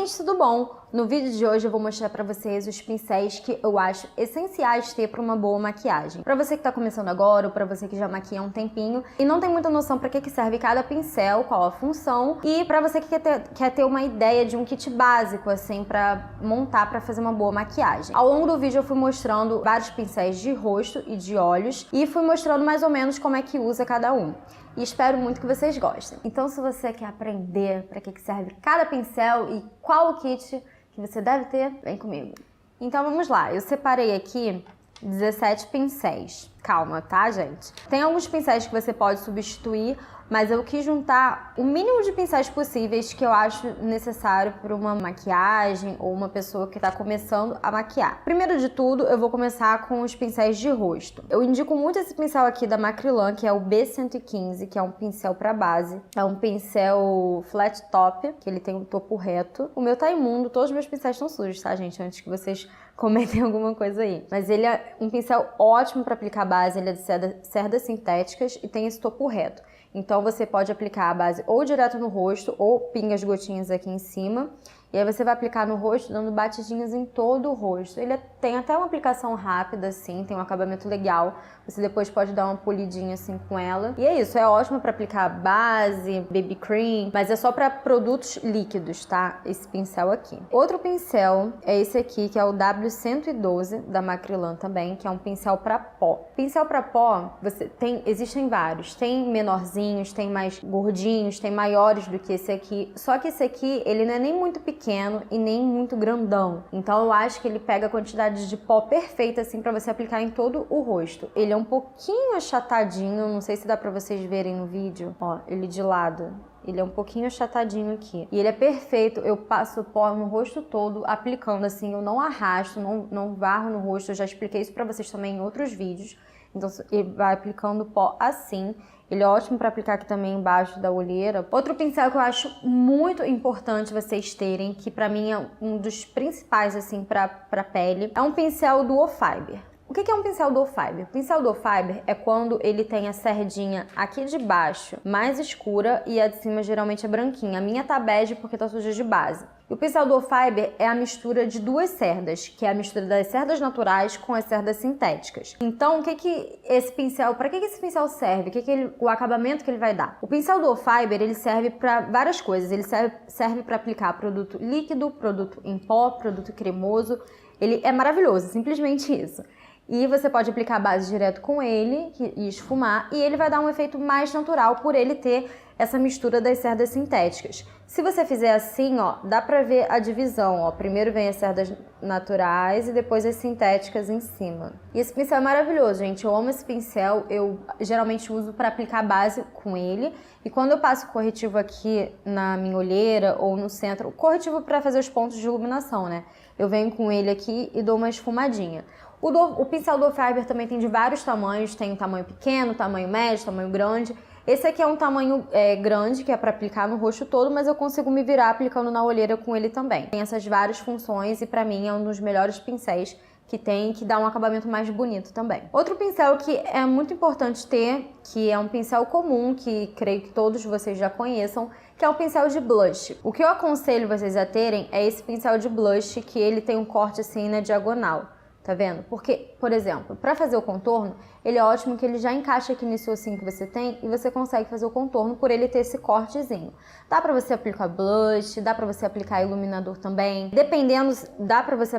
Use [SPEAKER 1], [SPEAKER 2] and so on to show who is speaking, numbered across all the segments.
[SPEAKER 1] gente, tudo bom? No vídeo de hoje eu vou mostrar pra vocês os pincéis que eu acho essenciais ter pra uma boa maquiagem. Pra você que tá começando agora ou pra você que já maquia há um tempinho e não tem muita noção pra que serve cada pincel, qual a função, e pra você que quer ter uma ideia de um kit básico, assim, pra montar pra fazer uma boa maquiagem. Ao longo do vídeo eu fui mostrando vários pincéis de rosto e de olhos e fui mostrando mais ou menos como é que usa cada um. E espero muito que vocês gostem. Então, se você quer aprender para que serve cada pincel e qual o kit que você deve ter, vem comigo. Então, vamos lá. Eu separei aqui 17 pincéis. Calma, tá, gente? Tem alguns pincéis que você pode substituir, mas eu quis juntar o mínimo de pincéis possíveis que eu acho necessário para uma maquiagem ou uma pessoa que está começando a maquiar. Primeiro de tudo, eu vou começar com os pincéis de rosto. Eu indico muito esse pincel aqui da Macrylan, que é o B115, que é um pincel para base. É um pincel flat top, que ele tem um topo reto. O meu tá imundo, todos os meus pincéis estão sujos, tá, gente? Antes que vocês comentem alguma coisa aí. Mas ele é um pincel ótimo para aplicar base, ele é de cerdas sintéticas e tem esse topo reto. Então você pode aplicar a base ou direto no rosto ou pinga as gotinhas aqui em cima. E aí você vai aplicar no rosto dando batidinhas em todo o rosto. Ele tem até uma aplicação rápida assim, tem um acabamento legal. Você depois pode dar uma polidinha assim com ela. E é isso, é ótimo para aplicar base, baby cream, mas é só para produtos líquidos, tá? Esse pincel aqui. Outro pincel é esse aqui, que é o W112 da Macrylan também, que é um pincel para pó. Pincel para pó, existem vários. Tem menorzinhos, tem mais gordinhos, tem maiores do que esse aqui. Só que esse aqui, ele não é nem muito pequeno e nem muito grandão. Então eu acho que ele pega a quantidade de pó perfeita assim para você aplicar em todo o rosto. Ele é um pouquinho achatadinho, não sei se dá para vocês verem no vídeo. Ó, ele de lado. Ele é um pouquinho achatadinho aqui. E ele é perfeito, eu passo pó no rosto todo, aplicando assim, eu não arrasto, não varro no rosto. Eu já expliquei isso pra vocês também em outros vídeos. Então, ele vai aplicando pó assim. Ele é ótimo para aplicar aqui também embaixo da olheira. Outro pincel que eu acho muito importante vocês terem, que pra mim é um dos principais assim pra pele, é um pincel Duo Fiber. O que é um pincel Duo Fiber? O pincel Duo Fiber é quando ele tem a cerdinha aqui de baixo mais escura e a de cima geralmente é branquinha. A minha tá bege porque tá suja de base. E o pincel Duo Fiber é a mistura de duas cerdas, que é a mistura das cerdas naturais com as cerdas sintéticas. Então, para que esse pincel serve? O acabamento que ele vai dar? O pincel Duo Fiber, ele serve para várias coisas. Ele serve para aplicar produto líquido, produto em pó, produto cremoso. Ele é maravilhoso, simplesmente isso. E você pode aplicar a base direto com ele e esfumar, e ele vai dar um efeito mais natural por ele ter essa mistura das cerdas sintéticas. Se você fizer assim, ó, dá pra ver a divisão, ó. Primeiro vem as cerdas naturais e depois as sintéticas em cima. E esse pincel é maravilhoso, gente. Eu amo esse pincel, eu geralmente uso para aplicar base com ele. E quando eu passo corretivo aqui na minha olheira ou no centro, corretivo para fazer os pontos de iluminação, né? Eu venho com ele aqui e dou uma esfumadinha. O pincel Duo Fiber também tem de vários tamanhos, tem um tamanho pequeno, tamanho médio, tamanho grande. Esse aqui é um tamanho grande, que é para aplicar no rosto todo, mas eu consigo me virar aplicando na olheira com ele também. Tem essas várias funções e para mim é um dos melhores pincéis que tem, que dá um acabamento mais bonito também. Outro pincel que é muito importante ter, que é um pincel comum, que creio que todos vocês já conheçam, que é o pincel de blush. O que eu aconselho vocês a terem é esse pincel de blush, que ele tem um corte assim na diagonal. Tá vendo? Porque, por exemplo, para fazer o contorno, ele é ótimo que ele já encaixa aqui nesse ossinho que você tem e você consegue fazer o contorno por ele ter esse cortezinho. Dá pra você aplicar blush, dá pra você aplicar iluminador também. Dependendo, dá pra você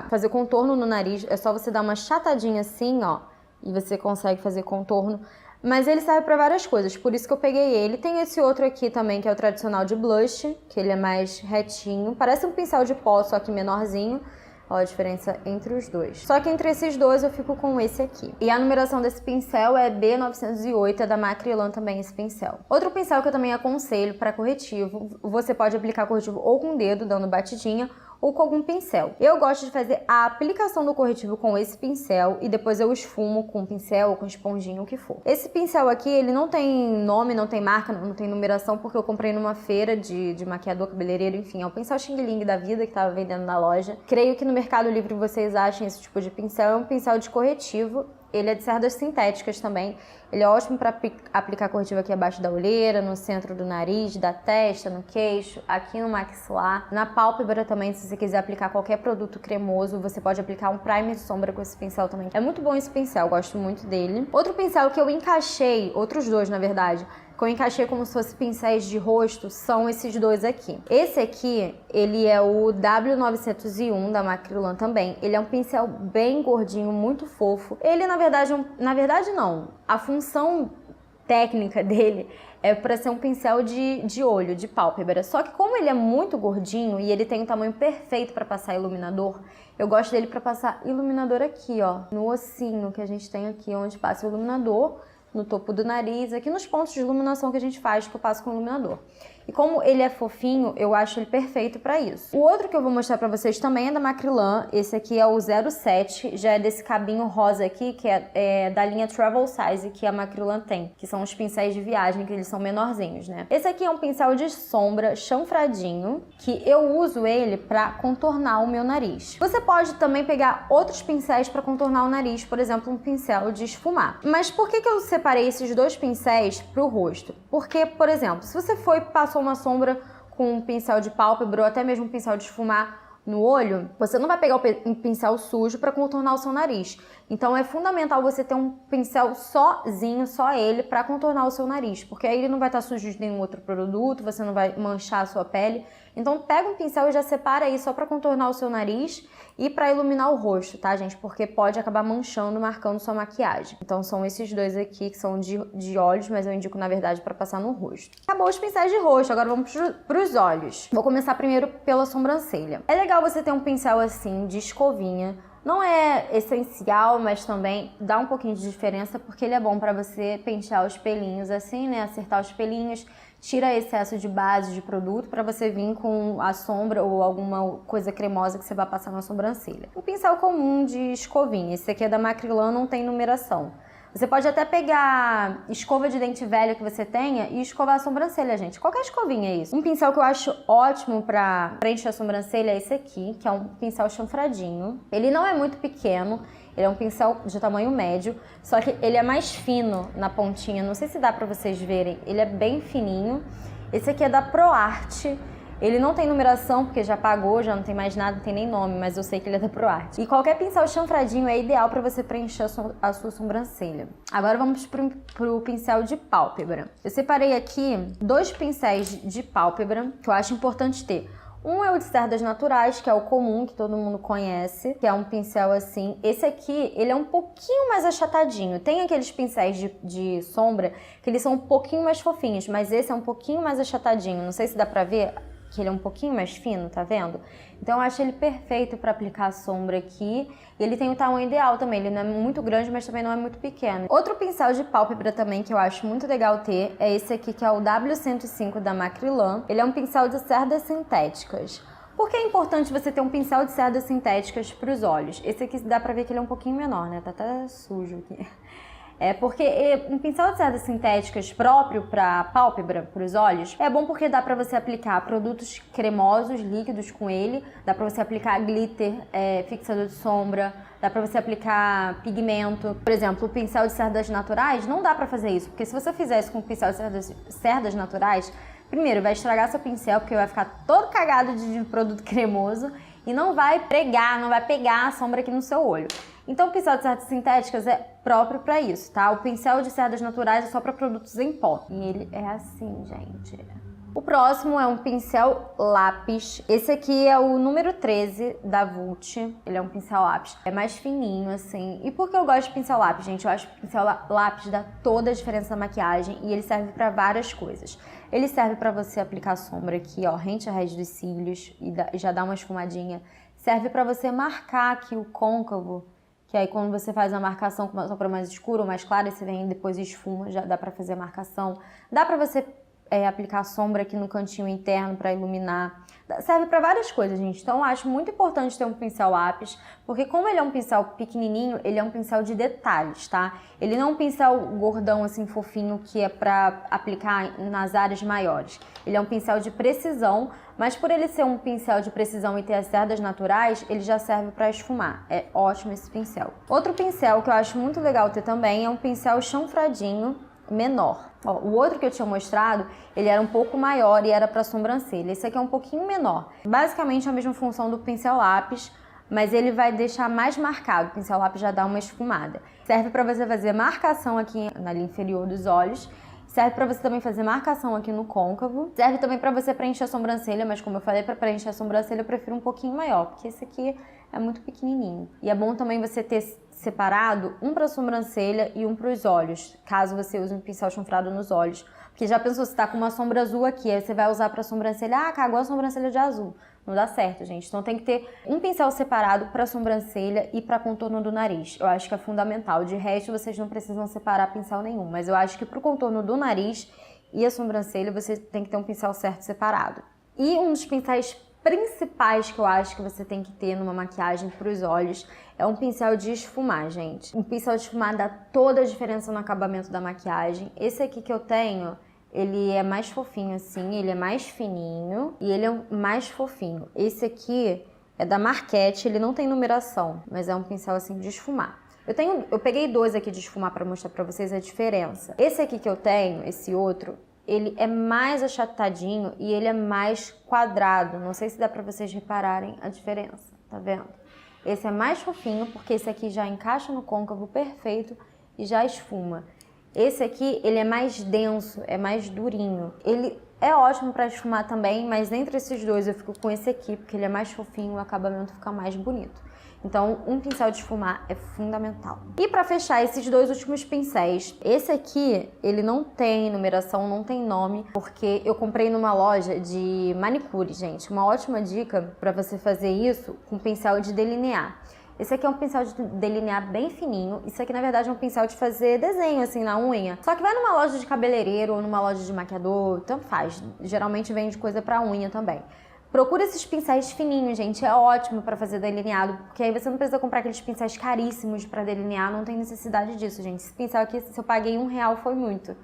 [SPEAKER 1] fazer contorno no nariz, é só você dar uma chatadinha assim, ó, e você consegue fazer contorno. Mas ele serve para várias coisas, por isso que eu peguei ele. Tem esse outro aqui também, que é o tradicional de blush, que ele é mais retinho. Parece um pincel de pó, só que menorzinho. Olha a diferença entre os dois. Só que entre esses dois eu fico com esse aqui. E a numeração desse pincel é B908, é da Macrylan também esse pincel. Outro pincel que eu também aconselho para corretivo, você pode aplicar corretivo ou com o dedo, dando batidinha, ou com algum pincel. Eu gosto de fazer a aplicação do corretivo com esse pincel e depois eu esfumo com o pincel ou com esponjinha, o que for. Esse pincel aqui, ele não tem nome, não tem marca, não tem numeração, porque eu comprei numa feira de maquiador, cabeleireiro, enfim. É um pincel Xing Ling da vida que tava vendendo na loja. Creio que no Mercado Livre vocês achem esse tipo de pincel. É um pincel de corretivo. ele é de cerdas sintéticas também. Ele é ótimo para aplicar corretivo aqui abaixo da olheira, no centro do nariz, da testa, no queixo, aqui no maxilar. Na pálpebra também, se você quiser aplicar qualquer produto cremoso, você pode aplicar um primer de sombra com esse pincel também. É muito bom esse pincel, gosto muito dele. Outro pincel que eu encaixei, outros dois na verdade, que eu encaixei como se fosse pincéis de rosto, são esses dois aqui. Esse aqui, ele é o W901 da Macrylan também. Ele é um pincel bem gordinho, muito fofo. Ele, na verdade não. A função técnica dele é para ser um pincel de olho, de pálpebra. Só que como ele é muito gordinho e ele tem o tamanho perfeito para passar iluminador, eu gosto dele para passar iluminador aqui, ó, no ossinho que a gente tem aqui, onde passa o iluminador, no topo do nariz, aqui nos pontos de iluminação que a gente faz, que eu passo com o iluminador. E como ele é fofinho, eu acho ele perfeito para isso. O outro que eu vou mostrar para vocês também é da Macrylan. Esse aqui é o 07, já é desse cabinho rosa aqui, que é da linha Travel Size, que a Macrylan tem, que são os pincéis de viagem, que eles são menorzinhos, né? Esse aqui é um pincel de sombra chanfradinho, que eu uso ele para contornar o meu nariz. Você pode também pegar outros pincéis para contornar o nariz, por exemplo, um pincel de esfumar. Mas por que eu separei esses dois pincéis para o rosto? Porque, por exemplo, se você foi passou uma sombra com um pincel de pálpebra ou até mesmo um pincel de esfumar no olho, você não vai pegar um pincel sujo para contornar o seu nariz. Então é fundamental você ter um pincel sozinho, só ele, para contornar o seu nariz, porque aí ele não vai estar sujo de nenhum outro produto, você não vai manchar a sua pele. Então pega um pincel e já separa aí só para contornar o seu nariz e para iluminar o rosto, tá, gente? Porque pode acabar manchando, marcando sua maquiagem. Então são esses dois aqui que são de olhos, mas eu indico na verdade para passar no rosto. Acabou os pincéis de rosto, agora vamos para os olhos. Vou começar primeiro pela sobrancelha. É legal você ter um pincel assim de escovinha. Não é essencial, mas também dá um pouquinho de diferença porque ele é bom para você pentear os pelinhos assim, né? Acertar os pelinhos, tira excesso de base de produto para você vir com a sombra ou alguma coisa cremosa que você vai passar na sobrancelha. Um pincel comum de escovinha, esse aqui é da Macrylan, não tem numeração. Você pode até pegar escova de dente velha que você tenha e escovar a sobrancelha, gente. Qualquer escovinha é isso. Um pincel que eu acho ótimo pra preencher a sobrancelha é esse aqui, que é um pincel chanfradinho. Ele não é muito pequeno, ele é um pincel de tamanho médio, só que ele é mais fino na pontinha. Não sei se dá pra vocês verem, ele é bem fininho. Esse aqui é da ProArt. Ele não tem numeração, porque já pagou, já não tem mais nada, não tem nem nome, mas eu sei que ele é da ProArt. E qualquer pincel chanfradinho é ideal para você preencher a sua sobrancelha. Agora vamos pro pincel de pálpebra. Eu separei aqui dois pincéis de pálpebra que eu acho importante ter. Um é o de cerdas naturais, que é o comum, que todo mundo conhece, que é um pincel assim. Esse aqui, ele é um pouquinho mais achatadinho. Tem aqueles pincéis de sombra que eles são um pouquinho mais fofinhos, mas esse é um pouquinho mais achatadinho. Não sei se dá pra ver que ele é um pouquinho mais fino, tá vendo? Então eu acho ele perfeito para aplicar a sombra aqui. E ele tem o tamanho ideal também, ele não é muito grande, mas também não é muito pequeno. Outro pincel de pálpebra também que eu acho muito legal ter é esse aqui, que é o W105 da Macrylan. Ele é um pincel de cerdas sintéticas. Por que é importante você ter um pincel de cerdas sintéticas para os olhos? Esse aqui dá pra ver que ele é um pouquinho menor, né? Tá até sujo aqui. É porque um pincel de cerdas sintéticas próprio para pálpebra, para os olhos, é bom porque dá para você aplicar produtos cremosos, líquidos com ele, dá para você aplicar glitter, fixador de sombra, dá para você aplicar pigmento. Por exemplo, o pincel de cerdas naturais, não dá para fazer isso, porque se você fizer isso com o pincel de cerdas naturais, primeiro vai estragar seu pincel, porque vai ficar todo cagado de produto cremoso e não vai pregar, não vai pegar a sombra aqui no seu olho. Então o pincel de cerdas sintéticas é próprio para isso, tá? O pincel de cerdas naturais é só para produtos em pó. E ele é assim, gente. O próximo é um pincel lápis. Esse aqui é o número 13 da Vult. Ele é um pincel lápis. É mais fininho, assim. E por que eu gosto de pincel lápis, gente? Eu acho que o pincel lápis dá toda a diferença na maquiagem e ele serve para várias coisas. Ele serve para você aplicar sombra aqui, ó, rente a raiz dos cílios e já dá uma esfumadinha. Serve para você marcar aqui o côncavo, que aí quando você faz a marcação com uma sombra mais escura ou mais clara, você vem depois e esfuma, já dá pra fazer a marcação. Dá pra você aplicar sombra aqui no cantinho interno pra iluminar. Serve para várias coisas, gente. Então eu acho muito importante ter um pincel lápis, porque como ele é um pincel pequenininho, ele é um pincel de detalhes, tá? Ele não é um pincel gordão, assim, fofinho, que é para aplicar nas áreas maiores. Ele é um pincel de precisão, mas por ele ser um pincel de precisão e ter as cerdas naturais, ele já serve para esfumar. É ótimo esse pincel. Outro pincel que eu acho muito legal ter também é um pincel chanfradinho menor. Ó, o outro que eu tinha mostrado, ele era um pouco maior e era para sobrancelha. Esse aqui é um pouquinho menor. Basicamente a mesma função do pincel lápis, mas ele vai deixar mais marcado. O pincel lápis já dá uma esfumada. Serve para você fazer marcação aqui na linha inferior dos olhos. Serve para você também fazer marcação aqui no côncavo. Serve também para você preencher a sobrancelha, mas como eu falei, para preencher a sobrancelha eu prefiro um pouquinho maior, porque esse aqui é muito pequenininho. E é bom também você ter separado um para a sobrancelha e um para os olhos, caso você use um pincel chanfrado nos olhos. Porque já pensou, você tá com uma sombra azul aqui, aí você vai usar para a sobrancelha, ah, cagou a sobrancelha de azul. Não dá certo, gente. Então tem que ter um pincel separado para sobrancelha e para contorno do nariz. Eu acho que é fundamental. De resto, vocês não precisam separar pincel nenhum. Mas eu acho que para o contorno do nariz e a sobrancelha, você tem que ter um pincel certo separado. E um dos pincéis principais que eu acho que você tem que ter numa maquiagem para os olhos é um pincel de esfumar, gente. Um pincel de esfumar dá toda a diferença no acabamento da maquiagem. Esse aqui que eu tenho, ele é mais fofinho assim, ele é mais fininho e ele é mais fofinho. Esse aqui é da Marquette, ele não tem numeração, mas é um pincel assim de esfumar. Eu peguei dois aqui de esfumar para mostrar para vocês a diferença. Esse aqui que eu tenho, esse outro, ele é mais achatadinho e ele é mais quadrado. Não sei se dá para vocês repararem a diferença, tá vendo? Esse é mais fofinho porque esse aqui já encaixa no côncavo perfeito e já esfuma. Esse aqui, ele é mais denso, é mais durinho. Ele é ótimo para esfumar também, mas entre esses dois eu fico com esse aqui, porque ele é mais fofinho e o acabamento fica mais bonito. Então, um pincel de esfumar é fundamental. E para fechar esses dois últimos pincéis, esse aqui, ele não tem numeração, não tem nome, porque eu comprei numa loja de manicure, gente. Uma ótima dica para você fazer isso com pincel de delinear. Esse aqui é um pincel de delinear bem fininho. Isso aqui, na verdade, é um pincel de fazer desenho, assim, na unha. Só que vai numa loja de cabeleireiro ou numa loja de maquiador, tanto faz. Geralmente vende coisa pra unha também. Procura esses pincéis fininhos, gente. É ótimo pra fazer delineado, porque aí você não precisa comprar aqueles pincéis caríssimos pra delinear. Não tem necessidade disso, gente. Esse pincel aqui, se eu paguei R$1, foi muito.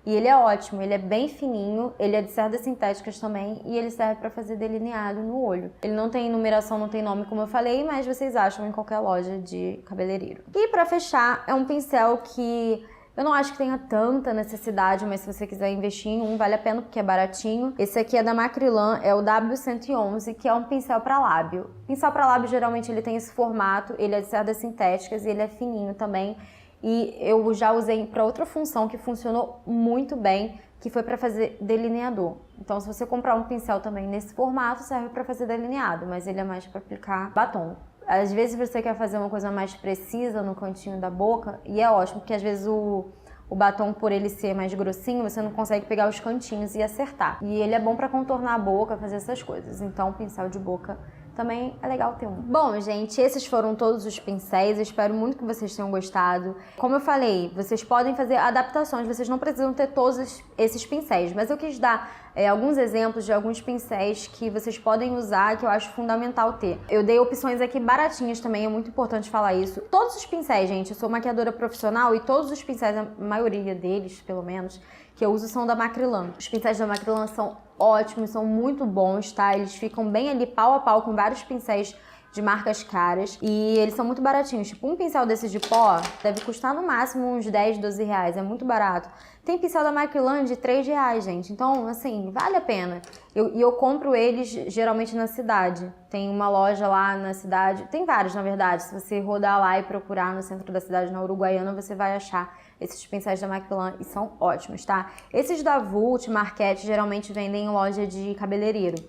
[SPEAKER 1] E ele é ótimo, ele é bem fininho, ele é de cerdas sintéticas também e ele serve para fazer delineado no olho. Ele não tem numeração, não tem nome, como eu falei, mas vocês acham em qualquer loja de cabeleireiro. E para fechar, é um pincel que eu não acho que tenha tanta necessidade, mas se você quiser investir em um, vale a pena porque é baratinho. Esse aqui é da Macrylan, é o W111, que é um pincel para lábio. Pincel para lábio, geralmente, ele tem esse formato, ele é de cerdas sintéticas e ele é fininho também. E eu já usei para outra função que funcionou muito bem, que foi para fazer delineador. Então, se você comprar um pincel também nesse formato, serve para fazer delineado, mas ele é mais para aplicar batom. Às vezes você quer fazer uma coisa mais precisa no cantinho da boca, e é ótimo, porque às vezes o batom, por ele ser mais grossinho, você não consegue pegar os cantinhos e acertar. E ele é bom para contornar a boca, fazer essas coisas. Então, pincel de boca também é legal ter um. Bom, gente, esses foram todos os pincéis. Eu espero muito que vocês tenham gostado. Como eu falei, vocês podem fazer adaptações. Vocês não precisam ter todos esses pincéis. Mas eu quis dar alguns exemplos de alguns pincéis que vocês podem usar, que eu acho fundamental ter. Eu dei opções aqui baratinhas também, é muito importante falar isso. Todos os pincéis, gente, eu sou maquiadora profissional e todos os pincéis, a maioria deles, pelo menos, que eu uso são da Macrylan. Os pincéis da Macrylan são ótimos, são muito bons, tá? Eles ficam bem ali pau a pau com vários pincéis de marcas caras e eles são muito baratinhos. Tipo, um pincel desse de pó deve custar no máximo uns 10, 12 reais, é muito barato. Tem pincel da Macrylan de 3 reais, gente, então, assim, vale a pena. Eu compro eles geralmente na cidade. Tem uma loja lá na cidade, tem vários, na verdade. Se você rodar lá e procurar no centro da cidade, na Uruguaiana, você vai achar esses pincéis da Macrylan e são ótimos, tá? Esses da Vult, Marquette, geralmente vendem em loja de cabeleireiro.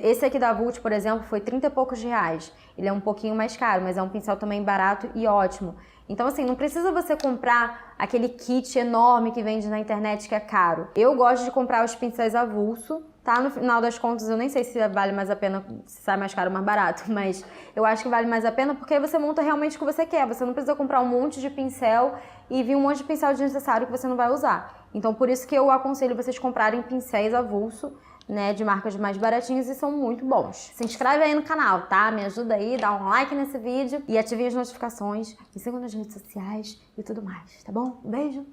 [SPEAKER 1] Esse aqui da Vult, por exemplo, foi 30 e poucos reais. Ele é um pouquinho mais caro, mas é um pincel também barato e ótimo. Então, assim, não precisa você comprar aquele kit enorme que vende na internet que é caro. Eu gosto de comprar os pincéis avulso, tá? No final das contas, eu nem sei se vale mais a pena, se sai mais caro ou mais barato, mas eu acho que vale mais a pena porque aí você monta realmente o que você quer. Você não precisa comprar um monte de pincel e vir um monte de pincel desnecessário que você não vai usar. Então, por isso que eu aconselho vocês comprarem pincéis avulso. né, de marcas mais baratinhas e são muito bons. Se inscreve aí no canal, tá? Me ajuda aí, dá um like nesse vídeo e ative as notificações. Me sigam nas redes sociais e tudo mais, tá bom? Um beijo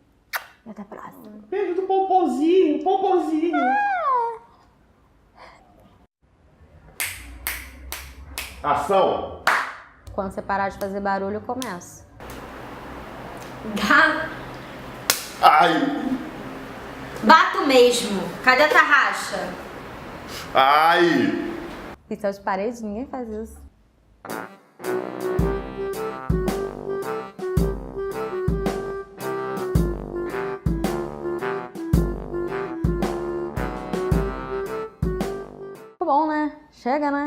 [SPEAKER 1] e até a próxima.
[SPEAKER 2] Beijo do Popozinho, Popozinho. Ação!
[SPEAKER 1] Quando você parar de fazer barulho, eu começo.
[SPEAKER 2] Ai!
[SPEAKER 1] Bato mesmo. Cadê a tarraxa?
[SPEAKER 2] Ai!
[SPEAKER 1] Pincel de parede, ninguém faz isso. Tá bom, né? Chega, né?